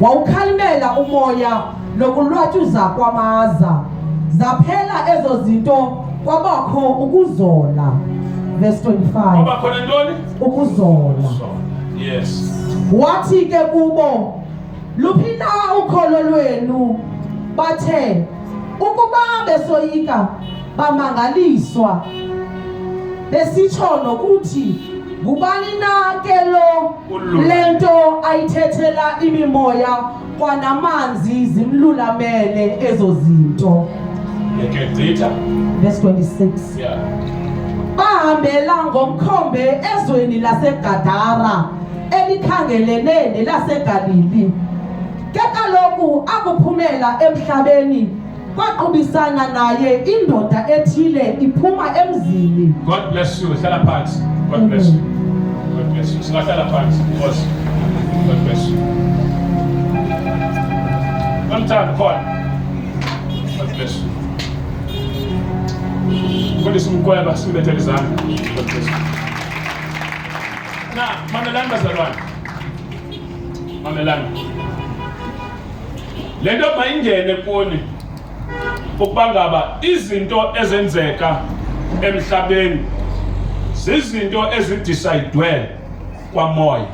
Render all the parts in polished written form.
wawukhalimela umoya nokulwatyuza kwamaza, zaphela ezo zinto kwabakho ukuzola. Verse 25. Kwabakhona ntoni? Ukuzola. Yes. Wathi ke kubo, luphi na ukholo lwenu? Bathe, ukuba besoyika bamangaliswa, besitsho nokuthi, ngubani na ke lo lento ayithethela imimoya kwanamanzi zimlulamele ezo zinto. Verse 26. Yeah. Bahambela ngomkhombe ezweni laseGadara elikhangelene nelaseGalili. Ke kaloku akuphumela emhlabeni kwaqubisana naye indoda ethile iphuma emzini. God bless you. Hlala phansi. God bless you. God bless you. Singahlala phansi. God bless you. Sometimes God bless you. God is mkweba simbethele izandla. God bless you. Na mamelani bazalwane. Mamelani. Le nto mayingene kuni ukuba ngaba izinto ezenzeka emhlabeni zizinto ezidecide kwamoya.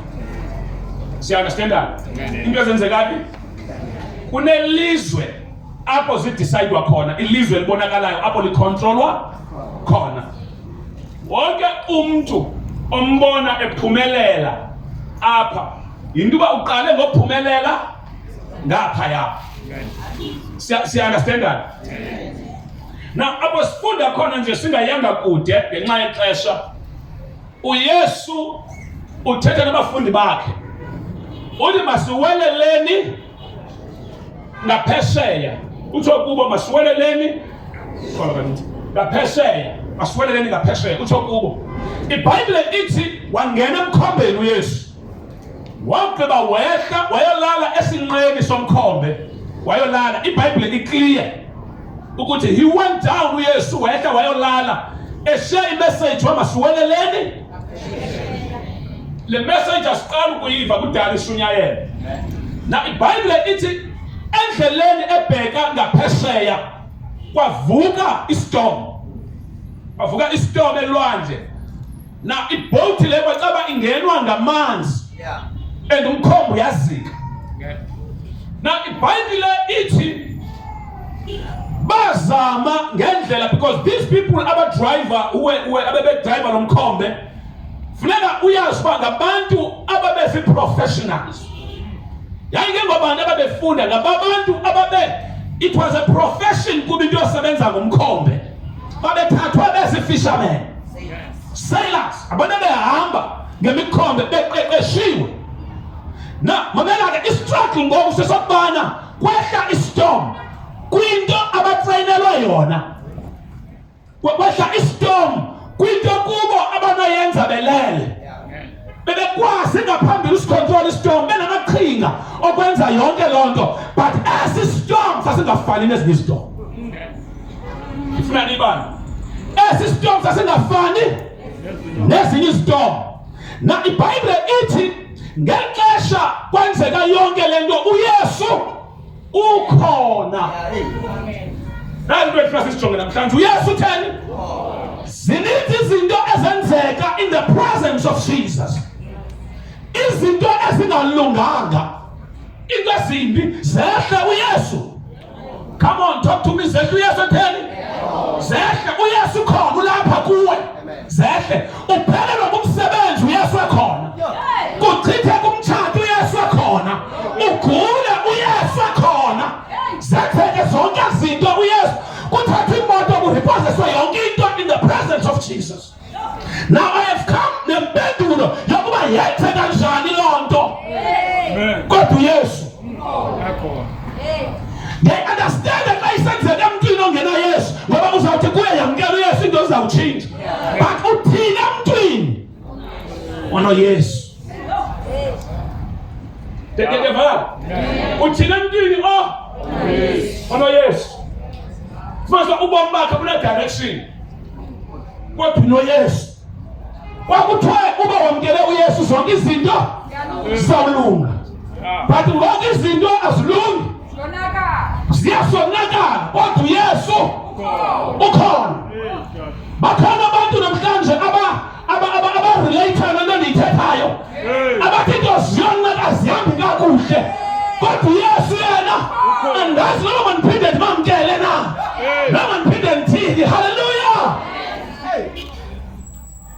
Siunderstand that? Into ezenzekapi? Kunelizwe apho zidecidwa khona, ilizwe libonakalayo apho licontrolwa khona. Wonke umuntu ombona ephumelela apha into uba uqale ngophumelela ngapha ya. Siunderstand that? Now apho sifunda khona nje singayanga kude ngenxa yexesha. uYesu uthetha nabafundi bakhe. Uthi masiweleleni ngaphesheya. Utho kubo masiweleleni ngaphesheya. Masiweleleni ngaphesheya. Utho kubo. iBhayibhile ithi wangena emkhombeni uYesu. Waqeba wehla wayolala esinqeni somkhombe. Wayolala. iBhayibhile iclear ukuthi he went down uYesu wehla wayolala. Eshiya imessage wamasiweleleni. Le message asiqala ukuyiva kudala ishunyayela. Na iBhayibhile ithi endleleni ebheka ngaphesheya kwavuka istorm. Kwavuka istorm elwandle. Na iboat le bacaba ingenwa ngamanzi. Yeah. And umkhombo yazika. Na iBhayibhile ithi bazama ngendlela because these people abadriver ababe driver lomkhombe funeka uyazi ba ngabantu ababe professionals. Yayike ngobantu ababefunda ngabantu ababe it was a profession kuba into yosebenza ngomkhombe. Babethathwa bese fishermen. Sailors abantu abehamba ngemikhombe beqeqeshiwe. Na mamela ke istruggle ngoku sesokubana kwehla istorm kwinto abatrainelwa yona. Kwehla istorm kwinto kubo abanayenza belele. Bebekwazi ngaphambili usicontrol istorm benamaqhinga okwenza yonke lonto but as istorm sasingafani nezinye istorm. Ifuna nibani? As istorm sasingafani nezinye istorm. Na iBhayibhile ithi ngexesha kwenzeka yonke lento uYesu ukhona. Nazi into efuna sijonge namhlanje uYesu utheni? Zininzi izinto ezenzeka in the presence of Jesus. Izinto ezingalunganga, into ezimbi zehle uYesu. Come on, talk to me. Zehle uYesu utheni? Zehle uYesu khona ulapha kuwe. Zehle uphelelwa ngumsebenzi uYesu ekhona. Kuchithe kumthatha uYesu ekhona. Ugule uYesu ekhona. Zetheke zonke izinto uYesu. Kuthatha imoto kureposeswa yonke into in the presence of Jesus. Now I have come nempendulo yokuba yenze kanjani lonto. Kodwa uYesu. They understand that license that emntwini ongena Yesu ngoba uzawuthi kuye yamkela uYesu into zizawutshintsha. But uthina emntwini onoYesu. Tekeva. Uthina emntwini onoYesu. Mase ubomi bakhe kune direction. Kodwa unoYesu. Kwakuthiwa uba wamkele uYesu zonke izinto zawulunga. but ngoku izinto azilungi ziyasonakala kodwa uYesu ukhona. Bakhona abantu namhlanje aba-relate nento endiyithethayo abathi into ziyonaka zihambi kakuhle kodwa uYesu yena andazi noma mandiphinde ndimamkele na noma ndiphinde ndithini. Haleluya.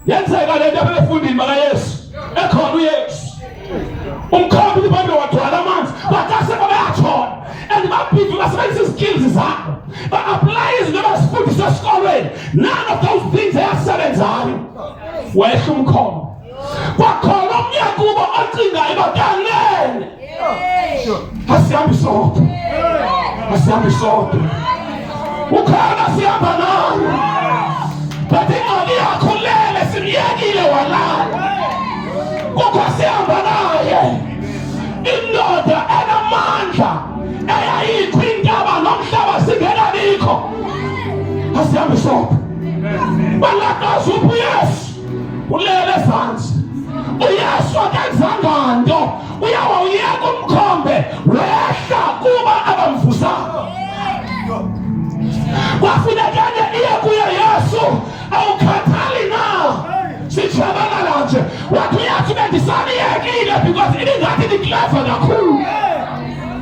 Yenzeka le nto apha efundini bakaYesu ekhona uYesu umkhombi abantu wagcwala amanzi batase bayatshona and babhithi basebenzisa izikills zabo ba-apply izinto abazifundiswa esikolweni. None of those things ayasebenzayo. Wehla umkhombi kwakhona omnye kubo ocingayo bakanene asihambi sodwa ukhona sihamba nayo but ingxaki yakho lele simyekile walala kukho sihamba naye indoda enamandla eyayikho intaba nomhlaba singenabikho asihambi sodwa balakaza uphi uYesu ulele ezantsi. uYesu akenzanga nto uyawuyeka umkhombe wehla kuba abamvusayo. Kwafunekane iye kuye Yesu awukhathali na sijabalala nje wathi uyathi bendisaniyekile because ibingathi nikleva kakhulu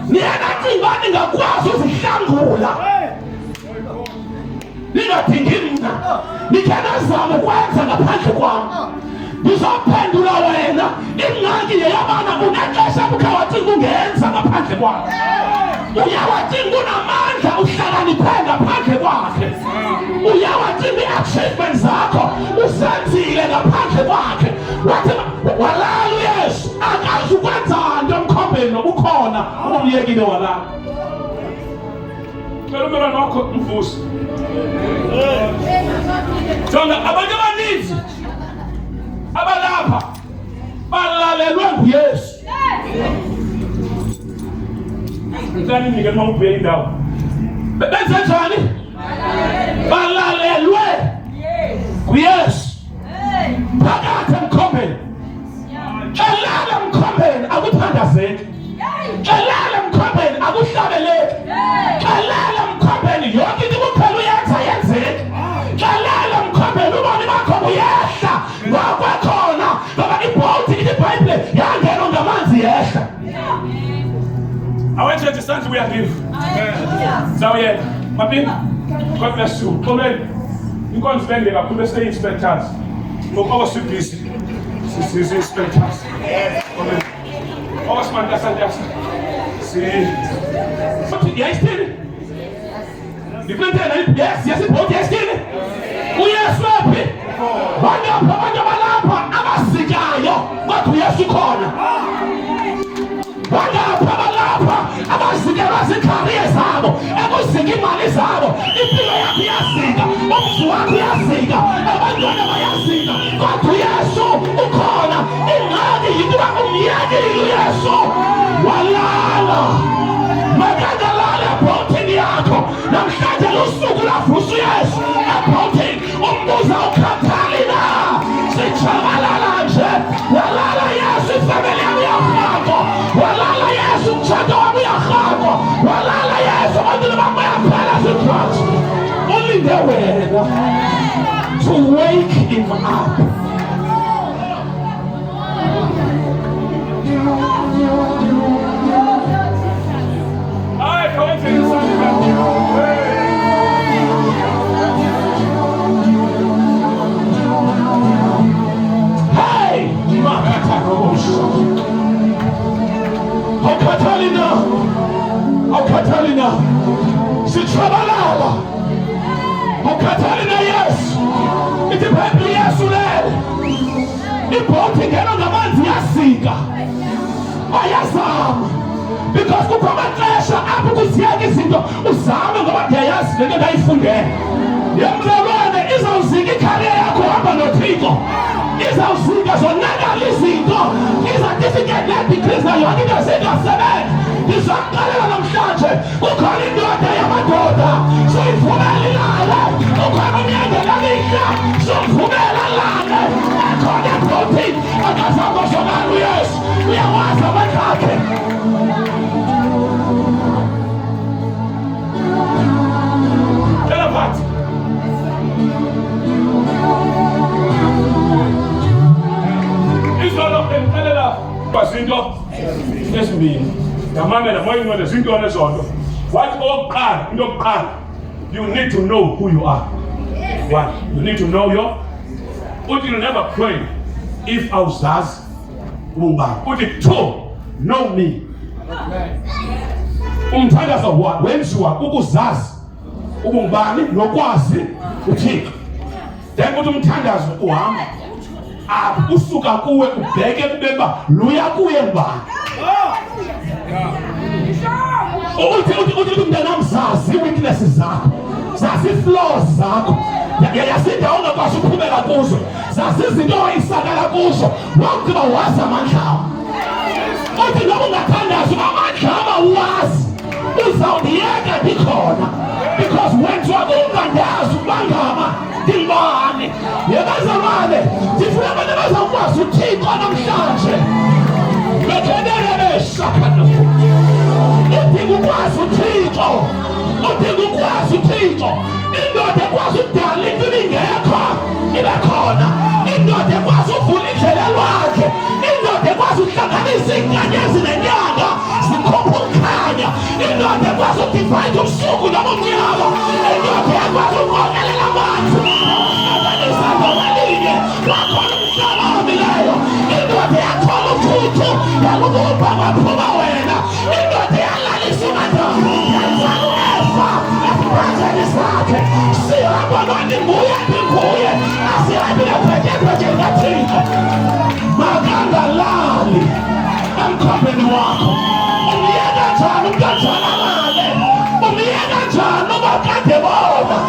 niyena cinga ningakwazi uzihlangula ningadingi mna nikhe nazama ukwenza ngaphandle kwam ngizophendula wena. Ingxaki yeyabana unexesha bukhe wacinga ungenza ngaphandle kwakhe uyawacinga unamandla uhlakaniphe ngaphandle kwakhe uyawacinga i-achievement zakho usenzile ngaphandle kwakhe wathi walala uYesu akazi ukwenza nto emkhombeni noba ukhona umyekile walala. Cela umntwana wakho mvusi. Jonga abantu abaninzi abalapha balalelwe nguYesu. Ngicela nike noma ubuye indawo. Benze njani? Balalelwe nguYesu. Phakathi emkhombeni. Kelala emkhombeni akuthandazeki. Kelala emkhombeni akuhlabeleki. Kelala emkhombeni yonke into kuphela uyenza yenzeke. Kelala emkhombeni ubone bakho buyehla ngokwekhona ngoba ibhawuthi iBhayibhile yangena ngamanzi yehla. I want you to stand to where I give. So yeah, Mapin, God bless you. Come in. You can't spend it. I couldn't stay inspectors. No power supplies. This is inspectors. Come in. Power man, that's a just. See. Yes, still. You can tell him. Yes, yes, yes, still. We are swapping. Wanda balapa. Abasikayo. What we have to call. Balapa. Abasikayo bazikariye zabo. Ebusika imali zabo. Impilo yakho iyasika. Umfu wakho iyasika. Abantwana bayasika. Kodwa uYesu ukhona. Ingxaki yinto umyekile uYesu. Walala. Makadalala ebhotini yakho. Namhlanje lusuku lavusa uYesu ebhotini. Umbuza ukhathali na. Sijabalala nje. Walala Yesu ifamily yami iyahamba. Walala Yesu umtshado wami uyahamba. Walala Yesu abantwana bami bayaphela zikhathi. Ulinde wena to wake him up. Hey, Katalina, Sitrabalala, Katalina, yes, it's a baby, yes, important, and on the man's yasika, Ayasam, because the common clash of Apple Siagis into Usama, what they ask, they're going to forget. Young Lorana is on Sigi Kalia, Kuapa, Trigo. Is our singers on never listening to is a difficult let because now you're going to say that's the man. This is a color of church who call him your day of my daughter. So if you really lie, who come on the other so if you really lie, I call them protein. And that's how much of our yes, we are once of a target. Ngamamela moya ingcwele zintwana zonke. What oqala into yokuqala, you need to know who you are. One, you need to know your. Uthi you never pray if awuzazi ubani. Uthi two, know me. Umthandazo wenziwa ukuzazi ubungubani nokwazi uThixo. Then uthi umthandazo uhamba usuka kuwe ubheke kubeba luya kuye ngubani. Uthi mntanami zazi weaknesses zakho, zazi flaws zakho, yasindawo ongakwazi ukuphumela kuzo, zazi izinto oyisakala kuzo, wakugqiba wazi amandla akho. Uthi noma ungathandazi amandla awazi, uzawudiyeka ndikhona, because wenziwa kungandazi ukubangama ndibani. Yebazalwane, ndifuna abantu abazawukwazi uThixo namhlanje. Udinga ukwazi uThixo, udinga ukwazi uThixo. Indoda ekwazi ukudala into ibingekho ibe khona, indoda ekwazi ukuvula indlela lwakhe, indoda ekwazi ukuhlanganisa inkanyezi nenyanga zikhupha ukukhanya, indoda ekwazi ukudivayida ubusuku nobumnyama, indoda ekwazi ukuqokelela amanzi ahlanganisa ndobalinye wakhona umhlaba omileyo, indoda yathola uthuthu yakubumba kwaphuma wena, indoda yalalisa umadala yazala uEfa esibhazeni sakhe. Sihamba nonimbuye ndimbuye, asihambile phekepeke kaThixo. Makangalali emkhombeni wakho. Umyeka njani umntanjalale, umyeka njani ubakade bona.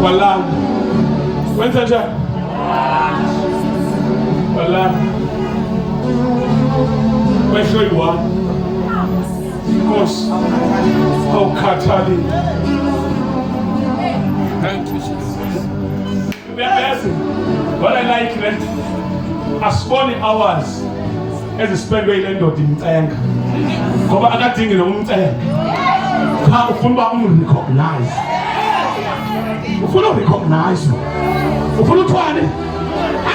Walala wenza njani? Walala wehlo yi-1 Nkosi awukhathalile. Thank you Jesus. What I like that asibone hours ezispendwe yile ndoda imcenga, ngoba akadingi nomcenga. Cha ufuna uba umrecognize, ufuna urecognize, ufuna uthwane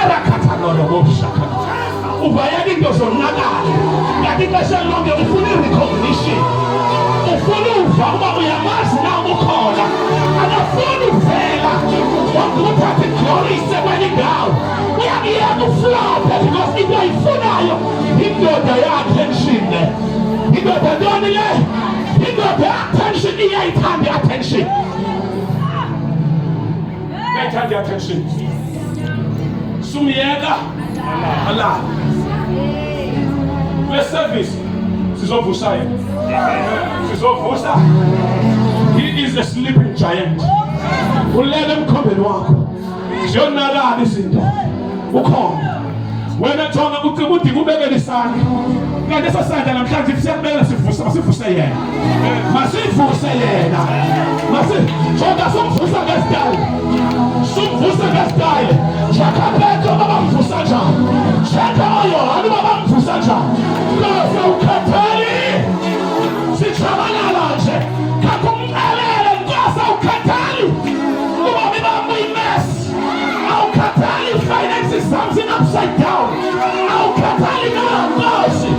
arakhathalolo ngobushaka ubayeka into zonakala, kanti ixesha lonke ufuna i-recognition, ufuna uva uba uyamazi na ukhona, akafuni uvela wakuthatha iglory isekwenye indawo, uyakuyeka uflophe because into ayifunayo indoda ya-attention le, indoda ntoni le, indoda ya-attention iyayithanda i-attention, iyayithanda i-attention. Sumiyeka ala kule service sizovusa yena, sizovusa. He is a sleeping giant. Ulele emkhombeni wakho ziyonakala izinto ukhona wena jonga ucima udinga ubekele isandla, kanti esasandla namhlanje siyakubekela sivuse, masivuse yena, masivuse yena, jonga sumvusa ngesitayile, sumvusa ngesitayile. Chaka Petro babamvusa njani, chaka oYohane babamvusa njani, Nkosi awukhathali, sijabalala nje kakumcelele Nkosi awukhathali, ubomi bami buyi-mess, awukhathali finances zami zin-upside down, awukhathali Nkosi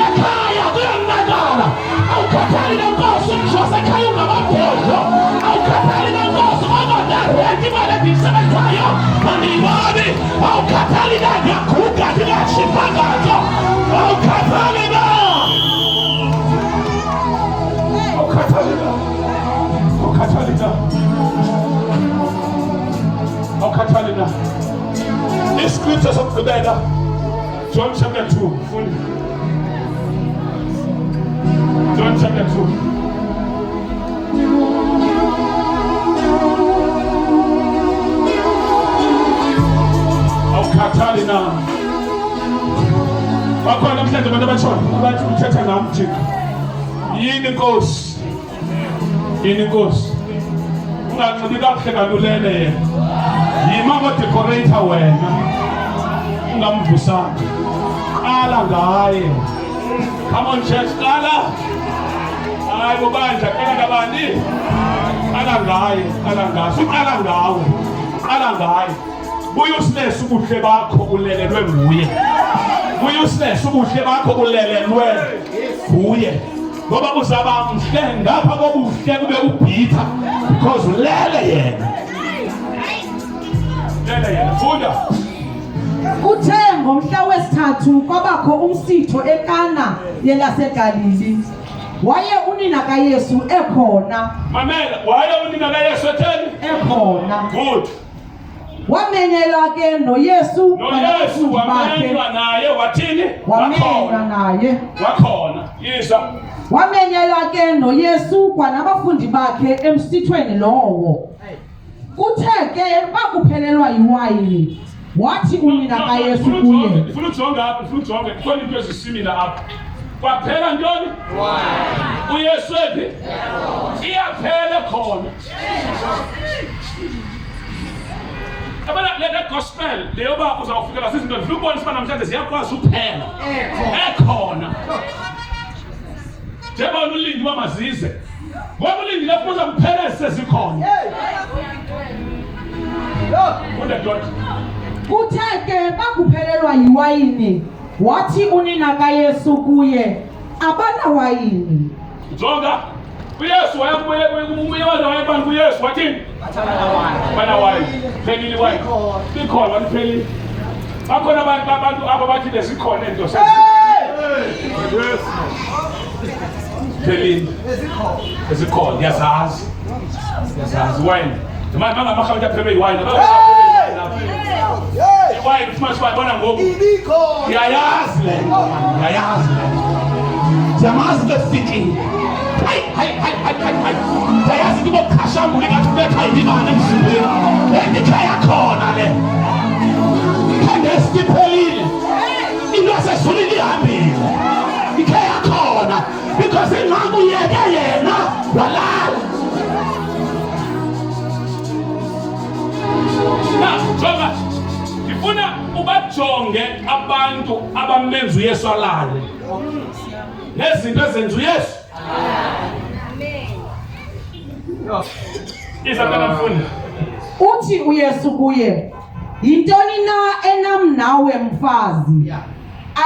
ekhaya kuyonakala, awukhathali Nkosi umdlozi ekhaya ungamabhodlo, awukhathali Nkosi onodarenti imali endiyisebenzayo andiyiboni, awukhathali na ndiyaguga ndingatshiphangazo, awukhathali na, awukhathali na, awukhathali na, awukhathali na. I-scripture sokugqibela John chapter 2, fundi John chapter 2. Awukhathali na. Bakhona namhlanje abantu abatshona abathi uthetha ngami Thixo. Yini Nkosi? Yini Nkosi? Unganxibi kakuhle kanulele yena. Yima ngo-decorator wena. Ungamvusanga. Qala ngaye. Come on, church. Hayi bobanja qala ngabani? Qala ngaye. Siqala ngawe. Qala ngaye. Buye usilese ubuhle bakho ulelelwe nguye. Buye usilese ubuhle bakho ulelelwe nguye. Ngoba uzaba mhle ngapha kobuhle kube ubhitha because ulele yena. Funda. Kuthe ngomhla wesithathu kwabakho umsitho eKana yelaseGalili. Waye unina kaYesu ekhona. Mamela, waye unina kaYesu etheni? Ekhona. Good. Wamenyelwa ke noYesu wamenywa naye wathini? Wamenywa naye. Wakhona. Yisa. Wamenyelwa ke noYesu kwanabafundi bakhe emsithweni lowo. Kuthe ke bakuphelelwa yiwayini. Wathi unina kaYesu kuye. Ufuna ujonga khona into ezisimila apha. Kwaphela ntoni? uYesu ephi? Iyaphela khona. Abana le gospel leyo ba uzawufikela sizinto ndifuna ukubona isibana namhlanje ziyakwazi ukuphela. Ekhona. Njengoba ulindi wamazize. Ngoba ulindi lapho uza kuphela sezikhona. Kuthe ke bakuphelelwa yiwayini. Wathi unina kaYesu kuye, abana wayini. Jonga uYesu wayebani kuYesu wathini? Bana wayini. Phelile wayini. Ikhona walipheli. Bakhona abantu aba bathi lezikhona into senze. Phelile. Ezikhona yazazi. Wayini. Manje bangamakhathi aphebe iwayini. Wayini ufuna sibona ngoku. Yayazi le. Jamazi the fitting. Hayi. Yayazi kubokhashambula ngathi ubetha imibane emzimbeni. Endikhaya khona le. Khande siphelile. Into sesulile ihambile. Ikhaya khona because inqamu yeke yena walala. Jonga. Ngifuna ubajonge abantu abamenza uYesu alale. Nezinto ezenza uYesu. Amen. Isakana mfundi. Uthi uYesu kuye, yintoni na enam nawe mfazi?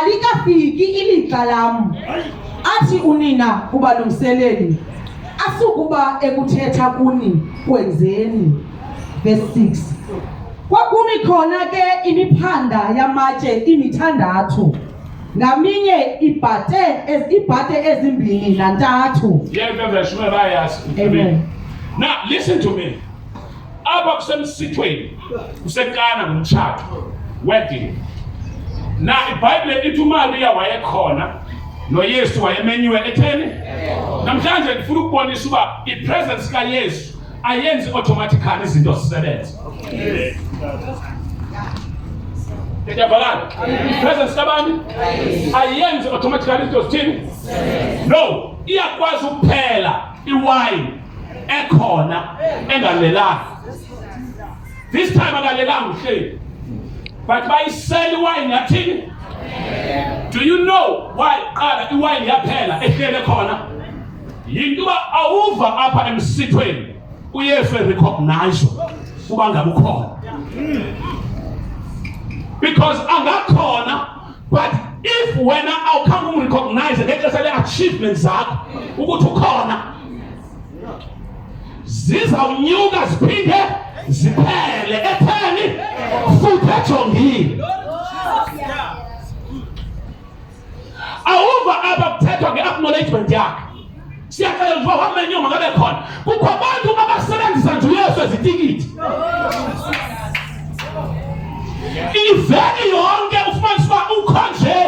Alikafiki ilixa lam. Athi unina kubalungiseleli, asukuba ekuthetha kuni kwenzeni. Verse 6. Kwakumi khona ke imiphanda yamatshe imithandathu. Ngaminye ibhate ezimbili nantathu. Amen. Now listen to me. Apha kusemsithweni kusekana ngomtshato wedding. Na iBhayibhile ithi uMaria wayekhona noYesu wayemenyiwe etheni. Namhlanje ngifuna ukubonisa uba ipresence kaYesu ayenzi automatically izinto zisebenze. Yabalala. Presence kabani? Ayenzi automatically izinto zithini? No, iyakwazi ukuphela iwine ekhona engalelanga. This time akalelanga uhleli. But bayisela iwine yathini? Do you know why qala iwine yaphela ehlele khona? Yinto awuva apha emsithweni uYesu recognize kuba ngabe ukhona. Because angakhona, but if wena awukhange umrecognize ngexesha le-achievements zakho ukuthi ukhona, zizawunyuka ziphinde ziphele etheni futhi ejongile. Awuva apha kuthethwa nge-acknowledgement yakhe. Siyaxela ukuba wamenywa mangabe khona. Kukho abantu abasebenzisa nje uYesu ezitikiti. Iveni yonke ufumanisa uba ukhonje.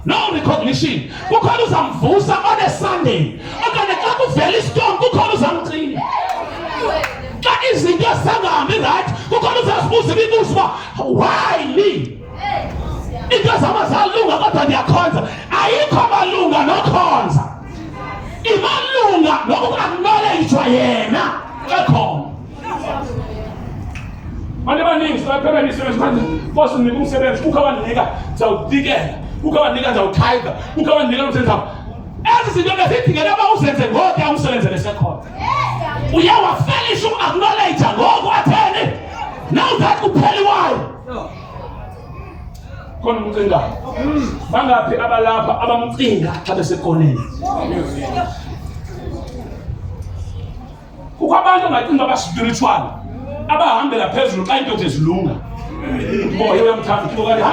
No recognition. Kukhona uzamvusa on a Sunday. Okanye xa kuvela istorm kukhona uzamcina. Xa izinto ezingahambi right, kukhona uzasibuza imibuzo uba why me? Into zamazalunga kodwa ndiyakhonza. Ayikho malunga nokhonza. Imalunga nokuacknowledgewa yena ekhona. Manje baningi sibaphela imisebenzi manje Nkosi nginika umsebenzi kukho abandinika zawudikela ukawanika nje utithe, ukawanika usenza. Ezi zinto ngezidingeka aba uzenze ngoku awusebenzele sekhona. Uyawafelisha uacknowledge ngoku athene. Now that kupheliwayo. Khona umcinga. Bangaphi abalapha abamcinga xa besekoneni. Kukho abantu ngacinga aba spiritual abahambela phezulu xa into zezilunga. Moya uyamthanda uthi okanye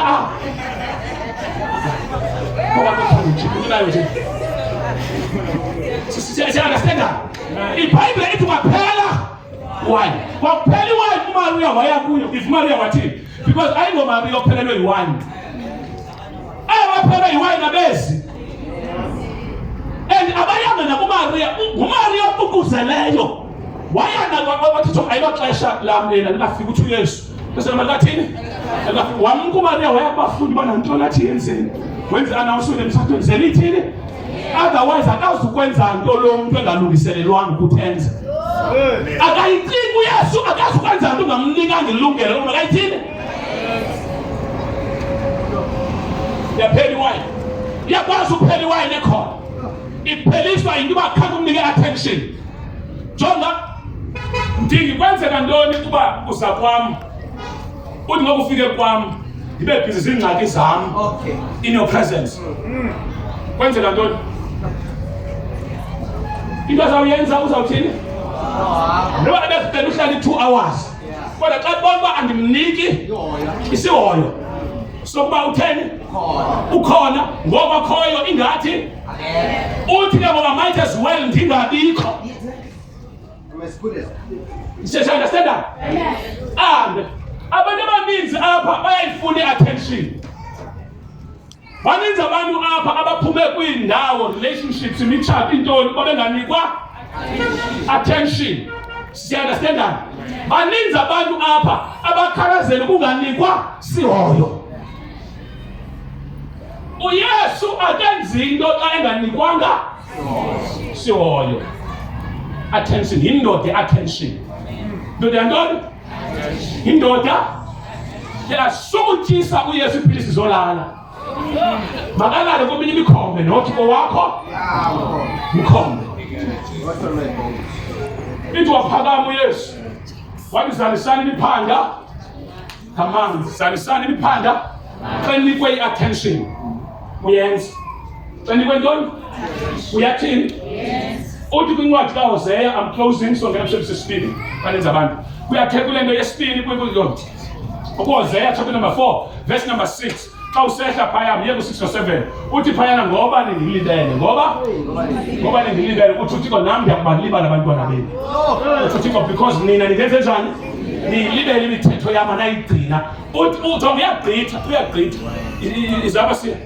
Ngoba kuthanda nayo nje. Understand that? IBhayibhile ithi kwaphela wine. Kwaphela iwine uMaria waya kuyo. If Maria wathi because ayingoMaria ophelelwe iwine. Awaphela iwine abezi. And abayanga nakuMaria, uMaria ukuzeleyo. Wayana wathi ayibaxesha lami lena lingafika uthi uYesu. Bese makathini? Wamnku Maria wayabafundi banantoni athi yenzeni. Wenze announcement emsakweni zelithini? Otherwise akazukwenza into lo muntu engalungiselelwanga ukuthi enze. Akayicinga uYesu akazukwenza into ngamnikanga ilungelo uma kayithini? Yapheli wine. Yakwazi ukuphela iwine ekhona. Ipheliswa into bakhange umnike attention. Jonga Ndingi kwenzeka ntoni kuba uza kwami? Uthi ngoku ufike kwami ndibe busy zingxaki zami. Okay. In your presence. Kwenzeka ntoni? Into azawuyenza uzawuthini? Ngoba ebesibheka uhlala 2 hours. Kodwa xa bonke andimniki isihoyo. Sokuba utheni? Ukhona ngoba khoyo ingathi uthi ke ngoba might as well ndingabikho. You understand that? And abantu abaninzi apha bayayifuna attention. Baninzi abantu apha abaphume kwindawo relationships imitshato intoni babenganikwa attention. You understand that? Baninzi abantu apha abakhalazela kunganikwa sihoyo. uYesu akenzi into xa enganikwanga sihoyo. Attention, indoda attention. Ndoda ntoni? Indoda yasukutshisa uYesu iphilisi zolala. Makalale kominye imikhombe nothiko wakho mkhombe. Ithi waphakama uYesu. Wathi zalisani imiphanda. Kamanzi, zalisani imiphanda. Xa ninikwe i-attention. Uyenza. Xa ninikwe ntoni? Uyathini? Uthi kwincwadi kaHosea, I'm closing so ngeke sesibini baninzi abantu. Kuyakhe kule nto yesibini kuyonke. UHosea chapter number 4 verse number 6. Xa usehla phaya myeke u6 no7. Uthi phayana ngoba ningilibele. Ngoba ningilibele uthi uThixo nami ndiyakubalibala abantwana benu. Uthi because nina ningenze njani? Nilibele imithetho yami anayigcina. Uthi uyagqitha. Izaba siya.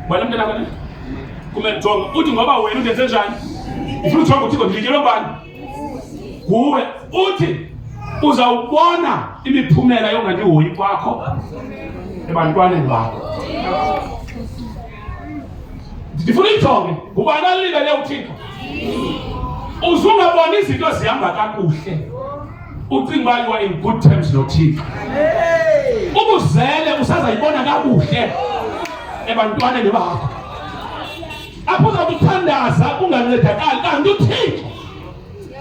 Wena mntana kana? Kumenjonga uthi ngoba wena ungenze njani? Ufuna ujonga uThixo ndilikelwe bani? Kuwe uthi uzawubona imiphumela yongandihoyi kwakho ebantwaneni bakho. Ndifuna uyijonge ngubani alibele uThixo. Uzungabona izinto zihamba kakuhle. Ucinga you are in good terms noThixo. Ubuzele usazayibona kakuhle ebantwaneni bakho. Apho uzakuthandaza kungancedakali kanti uThixo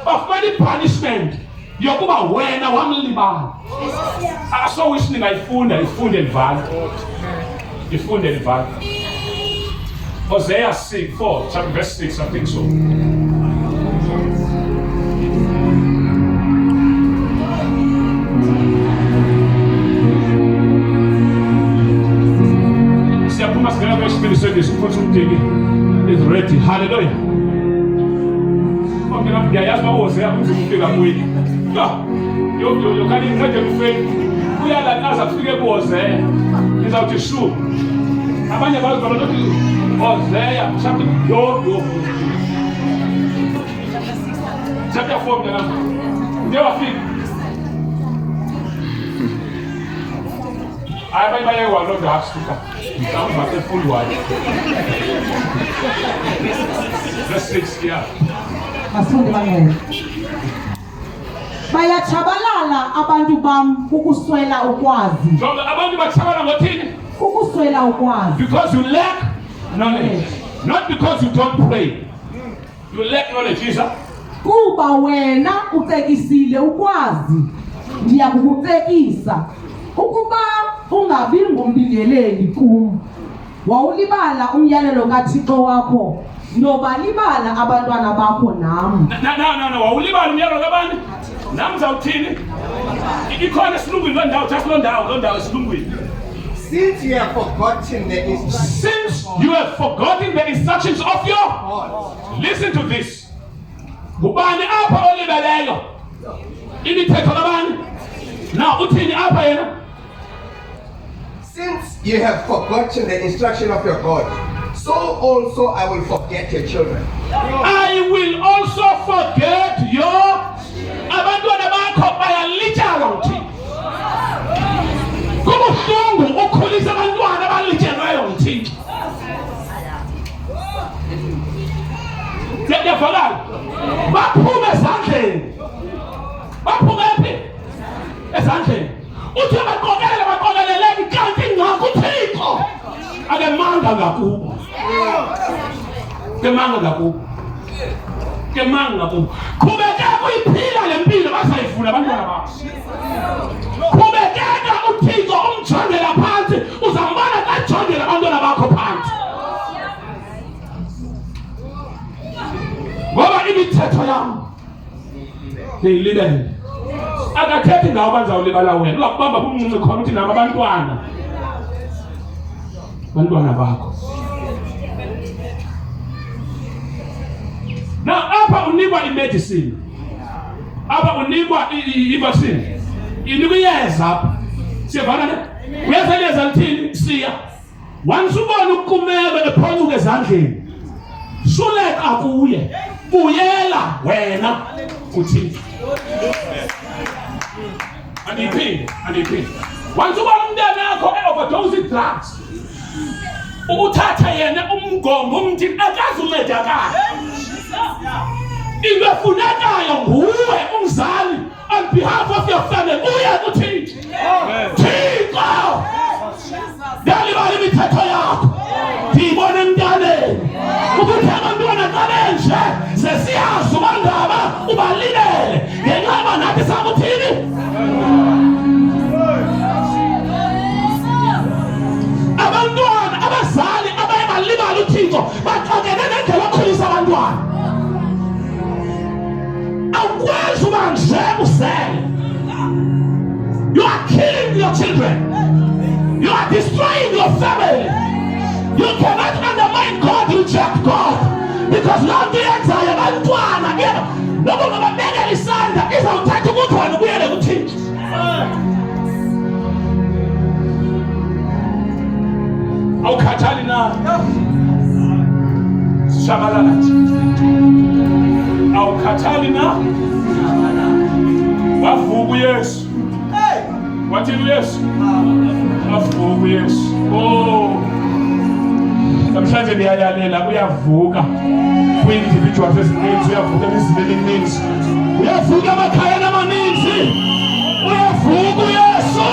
bafumana i-punishment yokuba wena wamlibala. So wish ningayifunda ifunde livale. Ifunde livale. Hosea 4 chapter verse 6 I think so. Siyaphuma singena kwesibili service ukuthi umdiki is ready. Hallelujah. Okay, now yayazi baHosea ukuthi ufika kuyi. Yo kani incede kufeni. Uyalanaza kufike kuHosea. Ngizawuthi shu. Abanye bazi baba ukuthi Hosea chapter chapter 4 mntana. Nje wafika. Baye walonda hafika. Mhlawumbe basefunda wayo. Verse 6 yeah. Bafundi bangena. Bayachabalala abantu bam ukuswela ukwazi. Jonga abantu bachabalala ngothini? Ukuswela ukwazi. Because you lack knowledge. Not because you don't pray. You lack knowledge, is that? Kuba wena utekisile ukwazi. Ndiyakukutekisa. Ukuba ungabi ngumbingeleli kum. Wawulibala umyalelo kaThixo wakho. Nobalibala abantwana bakho nami. No. Wawulibala umyalelo kabani? Nami uzawuthini? Ikhona isilungwini lo ndawo, just lo ndawo isilungwini. Since you have forgotten the instructions of your God. Listen to this. Ubani apha olibeleyo? Imithetho kabani? Now uthini apha yena? Since you have forgotten the instruction of your God, so also I will forget your children. I will also forget your abantwana bakho bayalitshela uthi. Kubuhlungu ukhulisa abantwana abalitshelweyo uThixo. Ngiyavakala. Baphume ezandleni. Baphume phi? Ezandleni. Uthi baqokeleleki kanti ngakho uThixo akemanga ngakubo. Kemanga ngakubo. Qhubekeka uyiphila lempilo basayifuna abantwana bakho. Qhubekeka uThixo umjongela phansi uzambona kajongela abantwana bakho phansi. Ngoba imithetho yami ngiyilibele. Akakhethi ngawo bazawulibala wena. Uyakubamba kumncinci khona uthi nabo abantwana bakho. Now apha unikwa imedicine. Apha unikwa i-vaccine. Inikwa iyeza apha. Siyavana ne? Uyazaleza lithini? Siya. Once ubona ukukumela ephoncuke ezandleni. Suleka kuye. Buyela wena kuThixo. Andiphinde. Once ubona umntana wakho overdose drugs. Uthatha yena umgongo umthi akazuncedakala. Into efunekayo nguwe umzali on behalf of your family uye kuThixo. Thixo. Dalibala imithetho yakho. Ndibona emntaneni. Ukuthi abantwana xa benje sesiyazi ubandaba ubalibele ngenxa yoba nathi sakuthini. Abantwana abazali abayebalibala uThixo baxakene nendlela okhulisa abantwana. Awukwazi uba nje usele. You are killing your children. You are destroying your family. You cannot undermine God, reject God. Because Lord yenzayo abantwana noma ungababekela isandla izawuthatha ukuthi wena ubuyele kuThixo. Awukhathali na? Shabalala. Awukhathali na? Wavuka uYesu. Wathini uYesu? Wavuka uYesu. Oh. Namhlanje niyayalela uyavuka kwi-individuals ezininzi, uyavuka emizini emininzi, uyavuka emakhayeni amaninzi, uyavuka uYesu,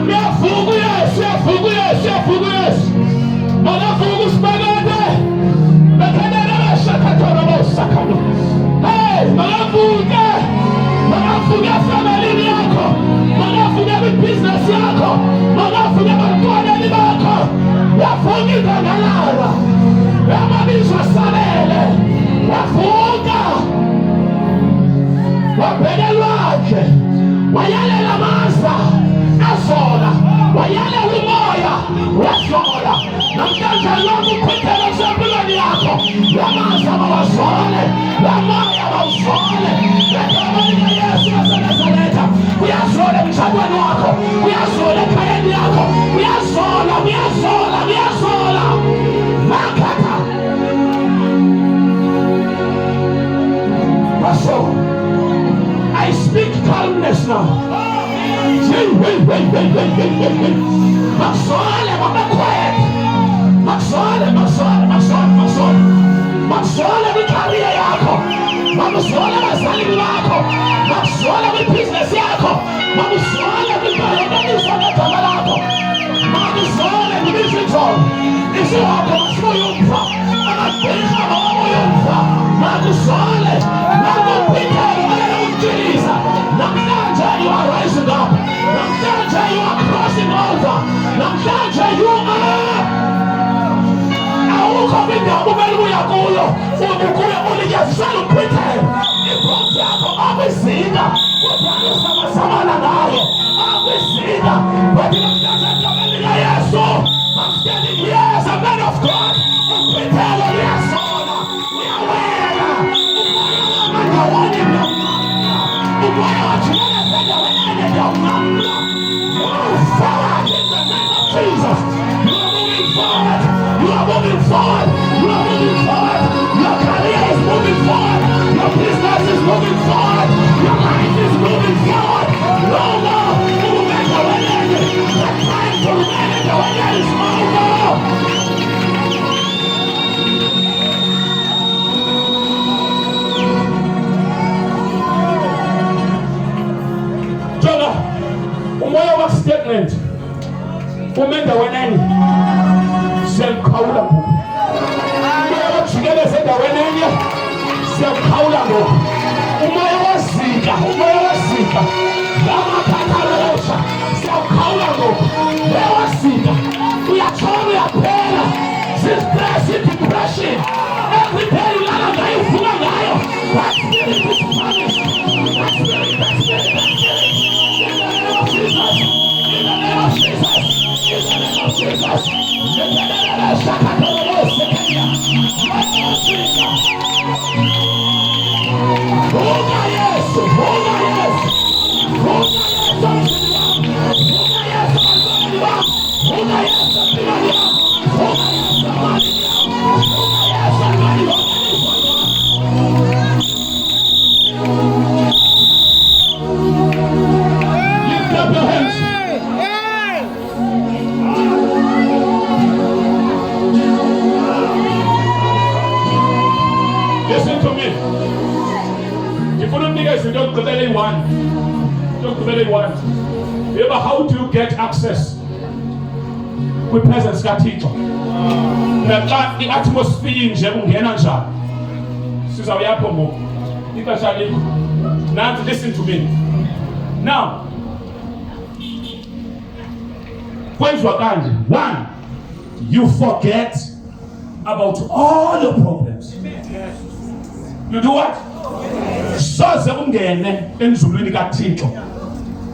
uyavuka uYesu. Makavuka uSibekade bekhelele abashakhathona bosakhayo. Hey, makavuka efamilini yakho, makavuka kwibhizinesi yakho, makavuka ebantwaneni bakho. Wavuka igangalala, amabizo asalele, wavuka, wabheka lwakhe, wayalela amasa azola, wayalela umoya wazola. Namhlanje lokhu ukhwethela usempilweni yakho, lamasa mawazole, lamoya mawuzole. Ngegama likaYesu waseNazaretha, uyazola emshadweni wakho, uyazola ekhayeni yakho, uyazola. Makata. So I speak calmness now. Wait. Masole, quiet. Masole career yako. Masole bazali wako. Masole business yako. Masole biashara yako. Umsebenzi wakho masiyumva, amagqirha mawamuyumva, makusole, makuphithele wena uJesu. Namhlanje you are rising up. Namhlanje you are crossing over. Namhlanje you are. Awukho kwindawo kumele uya kuyo. Ubukuyo ulinyazisela uphithele. Ibhonzi yakho akwizinga. Kodwa usamazamana ngayo. Akwizinga. But namhlanje ntobenika Yesu. I'm standing here as a man of God. Uphithele uyasona. Uyawela. Umoya wamandawoni mnamnamna. Umoya wajibona sendaweni enedawunamna. Move forward in the name of Jesus. You are moving forward. You are moving forward. You are moving forward. Your career is moving forward. Your business is moving forward. Your life is moving forward. No more. Movement away. The time to remain away is over. Jonah, umoya wa statement. Umenda weneni. Siyamkhawula ngoku. Umoya wajikeleza endaweni enye. Siyamkhawula ngoku. Umoya wazika. Lamakhathalosha. Siyamkhawula ngoku. Lewazika. Uyatshona uyaphela. Stress, depression. Every day ulala ngayo uvuka ngayo. That spirit is punished. That spirit. In the name of Jesus. In the name of Jesus. In the name of Jesus. Lift up your hands. Listen to me. If you don't think I should don't go there one. Remember, how do you get access with presence kaThixo? Naxa iatmosphere nje ungena njani? Sizawuyapho ngoku. Ixesha likho. Now listen to me. Now, kwenziwa kanje. One, you forget about all your problems. You do what? Soze ungene enzulwini kaThixo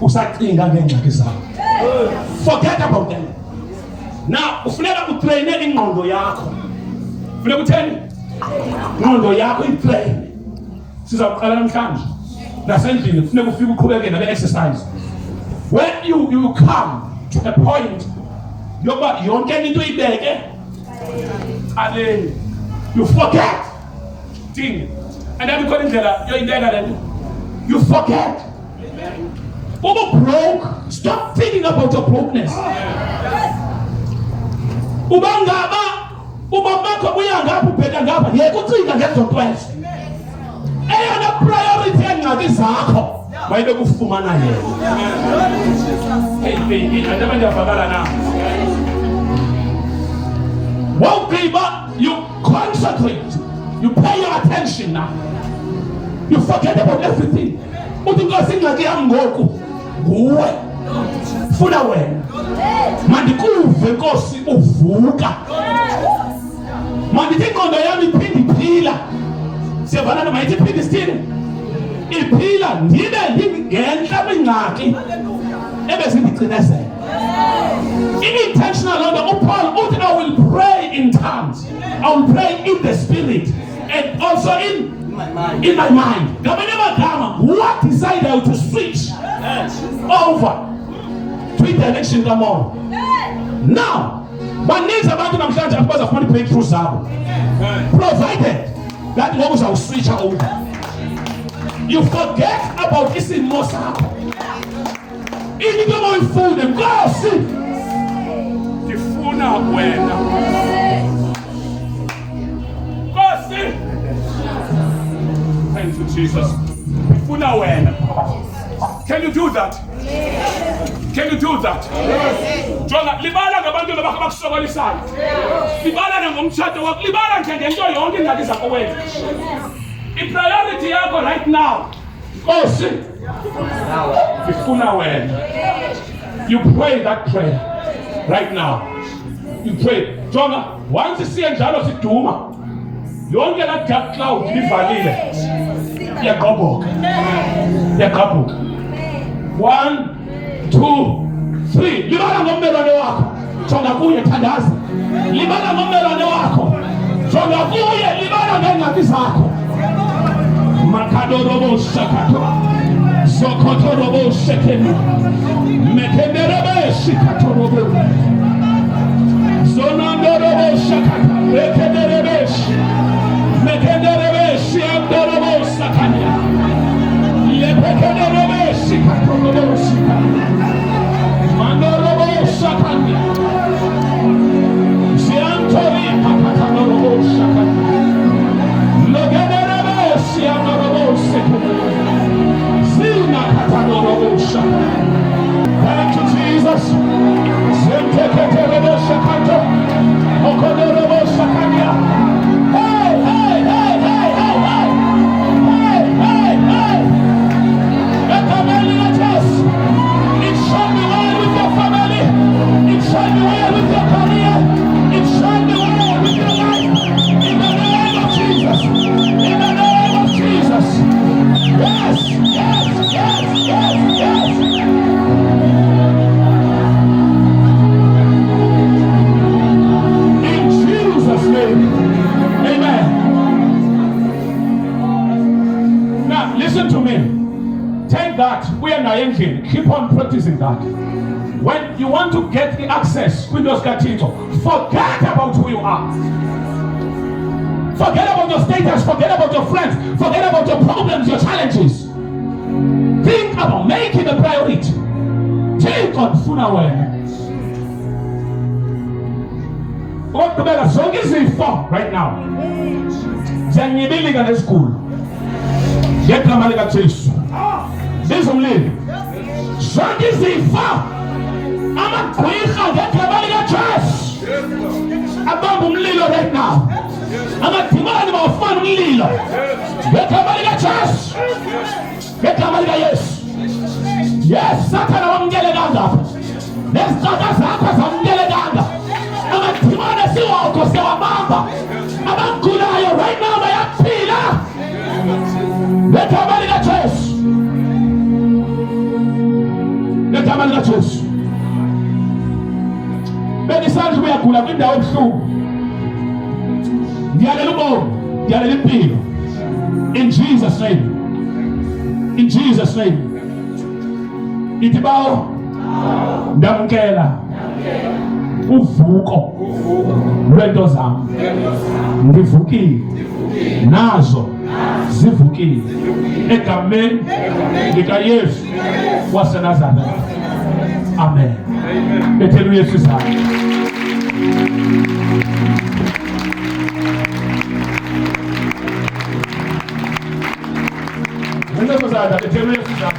usacinga ngengxaki zakho. Forget about them. Now ufuneka utraine ingqondo yakho. Ufuneka utheni? Ingqondo yakho itrain. Sizaqala namhlanje. Nasendlini ufuneka ufike uqhubeke nabe exercise. When you come to a point yoba yonke into ibeke aleni, you forget thing. And then because you forget. Uba broke, stop thinking about your brokenness. Uba makho buya ngapha ubheka ngapha, yeke ucinga ngezo 12. Eyona priority engxaki zakho mayibe kufumana yena. Hey, andaba ndiyavakala na. Wawugqiba, you concentrate. You pay your attention now. You forget about everything. Uthi Nkosi ingxaki yami ngoku nguwe. Funa wena. Mandikuve Nkosi uvuka. Mandithi ingqondo yami iphinde iphila. Siyavana na mayithi iphinde isithini? Iphila ndibe ngentla kwingxaki ebezindicinezela. Intentional on Paul, I will pray in tongues. I will pray in the spirit and also in my mind. What decided to switch over to the direction? Come on. Now, but needs about to namhlanje because of money breakthrough zabo. Provided that one will switch over. You forget about this in Moscow. If you don't fool them, go see. Tifuna wena. Go see. Thank you, Jesus. Tifuna wena. Can you do that? Can you do that? Jonga, libala ngabantu abakusokolisayo. Libala ngomtshado wakho, libala nje ngento yonke ingxaki zakho wena. I-priority yakho right now. Nkosi. Ifuna wena. You pray that prayer right now. You pray. Jonga, once siye njalo siduma. Yonke la dark cloud livalile. Yaqoboka. 1, 2, 3. Libala ngommelwane wakho. Jonga kuye thandaza. Libala ngommelwane wakho. Jonga kuye libala ngengxaki zakho. Makadorobo shakato. Sokotorobo shekeni. Mekenderebe shikatorobo. Zonandorobo shakata. Mekenderebe. Mekenderebe shiandorobo sakanya. Lepekenderebe shikatorobo shikanya. Mandorobo shakanya. Ziantori pakatorobo shakanya. Logenderebe shiandorobo sekanya. Zina katorobo shakanya. Thank you, Jesus. Zenteketerebe shakanya. Okodorobo shakanya. Hey, hey, hey, hey, hey, hey. Hey, hey, hey. Let the man in the chest. It shall be well with your family. It shall be well with your career. It shall be well with your life. In the name of Jesus. In the name of Jesus. Yes, yes, yes, yes, yes. In Jesus' name. Amen. Now, listen to me. Take that. We are Nayenkin. Keep on practicing that. When you want to get the access, Windows Gatito, forget about who you are. Forget about your status. Forget about your friends. Forget about your problems, your challenges. Think about making a priority. Take on Funaware. What the better song is it for right now? Zengi building at the school. Get the Malika Chase. This only. Song is it for? I'm a queen. Get the Malika Chase. I'm a Lilo right now. I'm a demand of fun Lilo. Get the Malika Chase. Get the Malika yes. Yes, Satan won't get it under. Let's talk as Satan won't get it under. I'm a demand of you all because you're a mamba. I'm a good eye right now, my pillar. Let the Malika Chase. Let the Malika Chase. Many sons we are cool. I'm in the old school. In Jesus' name. In Jesus' name. Itibao ndamkela uvuko lwento zami ngivukile nazo zivukile egameni likaYesu waseNazaretha. Amen. Bethelu Yesu zami. Bethelu Yesu zami.